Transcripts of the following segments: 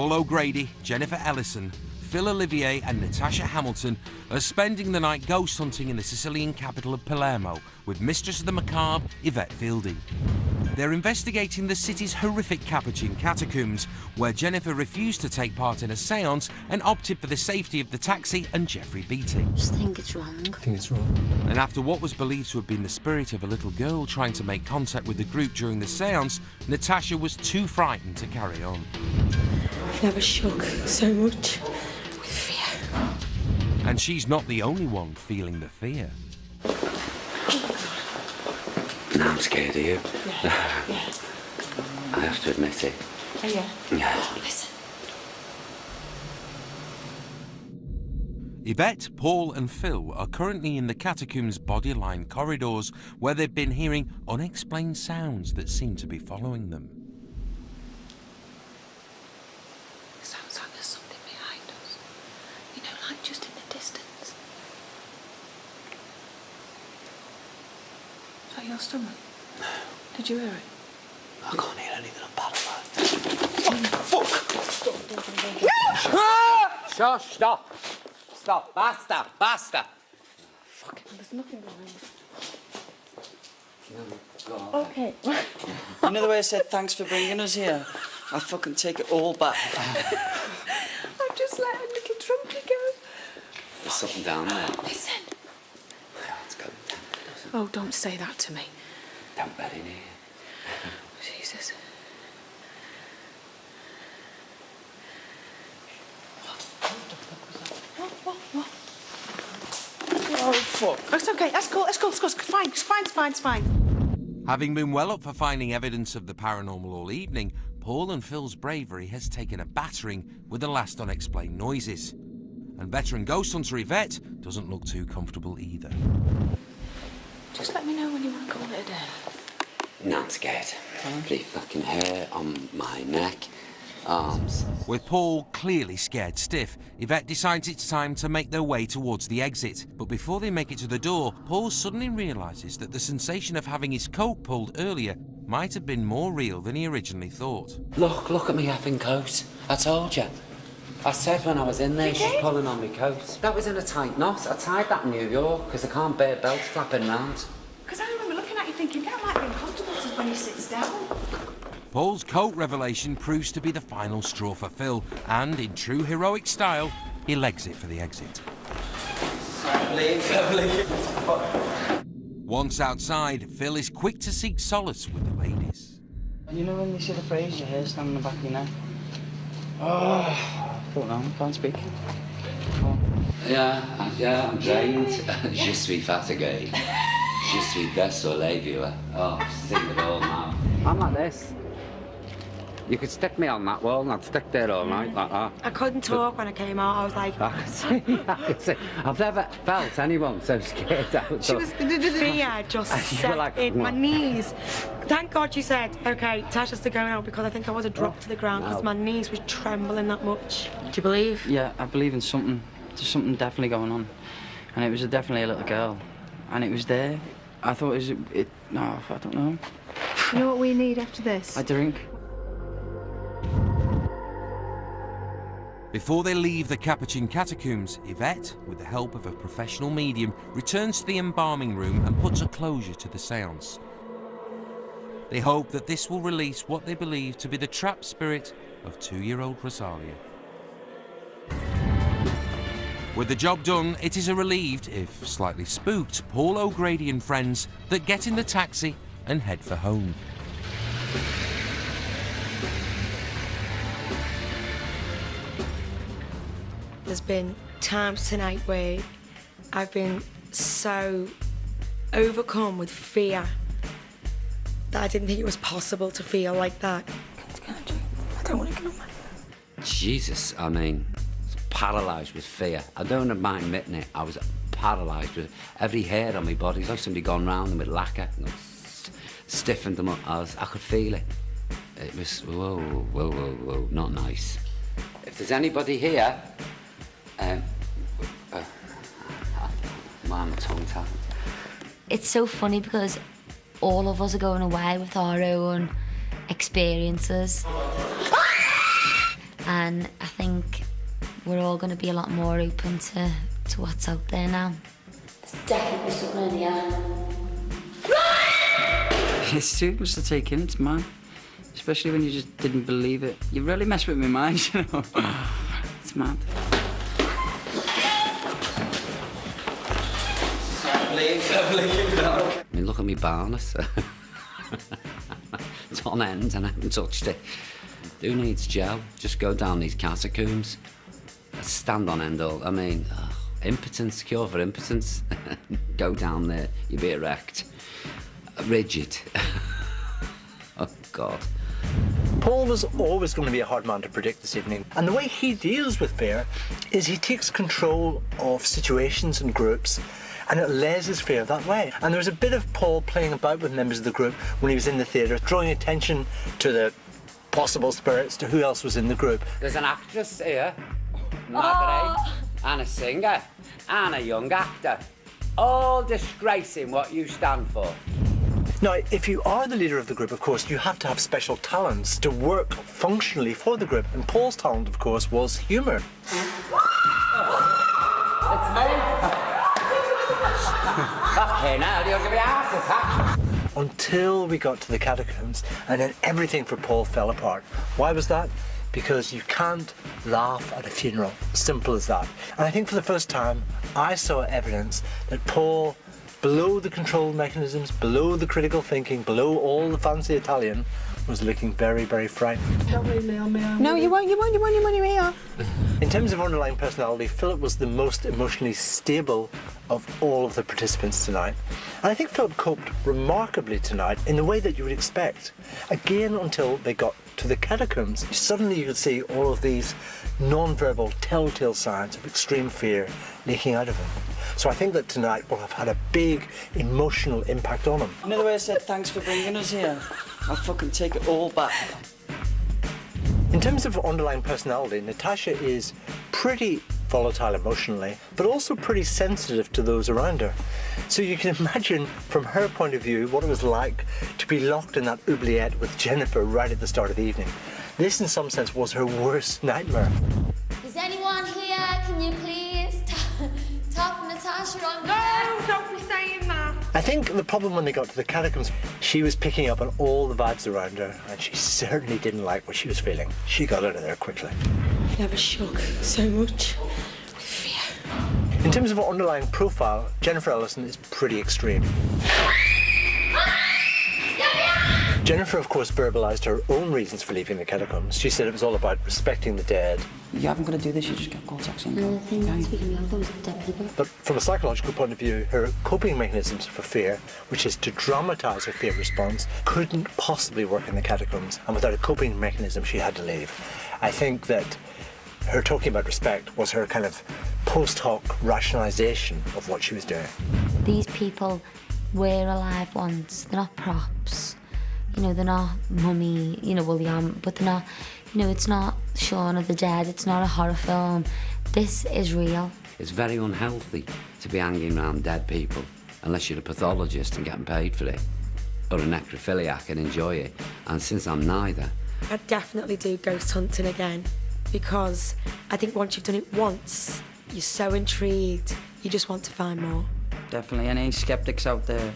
Paul O'Grady, Jennifer Ellison, Phil Olivier and Natasha Hamilton are spending the night ghost hunting in the Sicilian capital of Palermo with Mistress of the Macabre, Yvette Fielding. They're investigating the city's horrific Capuchin catacombs, where Jennifer refused to take part in a séance and opted for the safety of the taxi and Jeffrey Beatty. I just think it's wrong. I think it's wrong. And after what was believed to have been the spirit of a little girl trying to make contact with the group during the séance, Natasha was too frightened to carry on. I've never shook so much with fear. And she's not the only one feeling the fear. No, I'm scared of you. Yeah. I have to admit it. Oh, yeah? Yeah. Listen. Yvette, Paul and Phil are currently in the catacombs' body-lined corridors where they've been hearing unexplained sounds that seem to be following them. It sounds like there's something behind us. You know, like just in the distance. Is that your stomach? No. Did you hear it? I can't hear anything. I'm paralysed. Fuck! Shush, stop. Stop. Basta. Fuck, there's nothing behind us. No, go on. Okay. You know the way I said thanks for bringing us here? I fucking take it all back. I've just let a little trumpet go. There's something down there. Listen. Let's go. Oh, don't say that to me. Don't bet in here. Jesus. What? Oh, fuck. It's okay. Let's go. It's fine. Having been well up for finding evidence of the paranormal all evening, Paul and Phil's bravery has taken a battering with the last unexplained noises. And veteran ghost hunter Yvette doesn't look too comfortable either. Just let me know when you want to call it a day. No, I'm scared. The fucking hair on my neck, arms. With Paul clearly scared stiff, Yvette decides it's time to make their way towards the exit. But before they make it to the door, Paul suddenly realises that the sensation of having his coat pulled earlier might have been more real than he originally thought. Look at me effing coat. I told you. I said when I was in there, she's pulling on my coat. That was in a tight knot. I tied that in New York because I can't bear belts flapping round. Because I remember looking at you thinking, that might be uncomfortable when he sits down. Paul's coat revelation proves to be the final straw for Phil, and in true heroic style, he legs it for the exit. Once outside, Phil is quick to seek solace with the ladies. You know when you see the phrase, your hair standing on the back of your neck? Oh, I don't know, I can't speak. Yeah, I'm drained. Je suis fatigué. Je suis désolé, viewer. Oh, sing it all now. I'm like this. You could stick me on that wall and I'd stick there all night like that. I couldn't talk when I came out. I was like... I could see. I've never felt anyone so scared out. She was... Fear just set like, in my knees. Thank God you said, OK, Tasha's to go now, because I think I would have dropped to the ground because my knees were trembling that much. Do you believe? Yeah, I believe in something. There's something definitely going on. And it was definitely a little girl. And it was there. I thought it was... No, I don't know. You know what we need after this? A drink. Before they leave the Capuchin catacombs, Yvette, with the help of a professional medium, returns to the embalming room and puts a closure to the séance. They hope that this will release what they believe to be the trapped spirit of 2-year-old Rosalia. With the job done, it is a relieved, if slightly spooked, Paul O'Grady and friends that get in the taxi and head for home. There's been times tonight where I've been so overcome with fear that I didn't think it was possible to feel like that. I don't want to get on my... Jesus, I mean, paralysed with fear. I don't mind admitting it. I was paralysed with every hair on my body. It's like somebody gone round them with lacquer and stiffened them up. I could feel it. It was, whoa, not nice. If there's anybody here, my tongue tied. It's so funny because all of us are going away with our own experiences. and I think we're all going to be a lot more open to what's out there now. There's definitely something in here. It's too much to take in, it's mad. Especially when you just didn't believe it. You really mess with my mind, you know. It's mad. I mean, look at me barness. It's on end and I haven't touched it. Who needs gel? Just go down these catacombs. Stand on end all. I mean, impotence, cure for impotence. Go down there, you'll be erect. Rigid. Oh, God. Paul was always going to be a hard man to predict this evening. And the way he deals with fear is he takes control of situations and groups and it lays his fear that way. And there was a bit of Paul playing about with members of the group when he was in the theatre, drawing attention to the possible spirits, to who else was in the group. There's an actress here, Margaret, and a singer, and a young actor, all disgracing what you stand for. Now, if you are the leader of the group, of course, you have to have special talents to work functionally for the group. And Paul's talent, of course, was humour. It's me. Fucking hell, you're gonna be ass attack. Until we got to the catacombs, and then everything for Paul fell apart. Why was that? Because you can't laugh at a funeral. Simple as that. And I think for the first time, I saw evidence that Paul, below the control mechanisms, below the critical thinking, below all the fancy Italian, was looking very, very frightened. No, you won't when you're here. In terms of underlying personality, Philip was the most emotionally stable of all of the participants tonight. And I think Philip coped remarkably tonight in the way that you would expect. Again, until they got to the catacombs, suddenly you could see all of these non-verbal telltale signs of extreme fear leaking out of him. So I think that tonight will have had a big emotional impact on him. Another way I said thanks for bringing us here. I'll fucking take it all back. In terms of underlying personality, Natasha is pretty volatile emotionally, but also pretty sensitive to those around her. So you can imagine from her point of view what it was like to be locked in that oubliette with Jennifer right at the start of the evening. This in some sense was her worst nightmare. Is anyone here? Can you please talk Natasha on No, don't be saying that. I think the problem when they got to the catacombs, she was picking up on all the vibes around her, and she certainly didn't like what she was feeling. She got out of there quickly. Never shook so much. Fear. In terms of her underlying profile, Jennifer Ellison is pretty extreme. Jennifer, of course, verbalised her own reasons for leaving the catacombs. She said it was all about respecting the dead. You haven't got to do this, you just get called taxi and No, go. the thing is, speaking of those dead people. But from a psychological point of view, her coping mechanisms for fear, which is to dramatise her fear response, couldn't possibly work in the catacombs. And without a coping mechanism, she had to leave. I think that her talking about respect was her kind of post hoc rationalisation of what she was doing. These people were alive once. They're not props. You know, they're not mummy, you know, well, they are, but they're not, you know, it's not Shaun of the Dead, it's not a horror film. This is real. It's very unhealthy to be hanging around dead people, unless you're a pathologist and getting paid for it, or a necrophiliac and enjoy it. And since I'm neither... I'd definitely do ghost hunting again, because I think once you've done it once, you're so intrigued, you just want to find more. Definitely, any skeptics out there,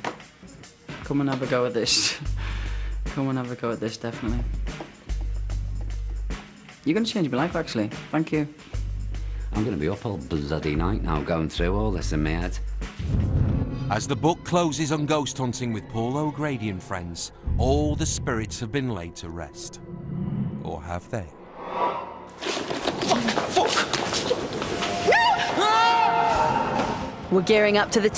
come and have a go at this. Come and have a go at this, definitely. You're going to change my life, actually. Thank you. I'm going to be up all bloody night now going through all this in my head. As the book closes on ghost hunting with Paul O'Grady and friends, all the spirits have been laid to rest. Or have they? We're gearing up to the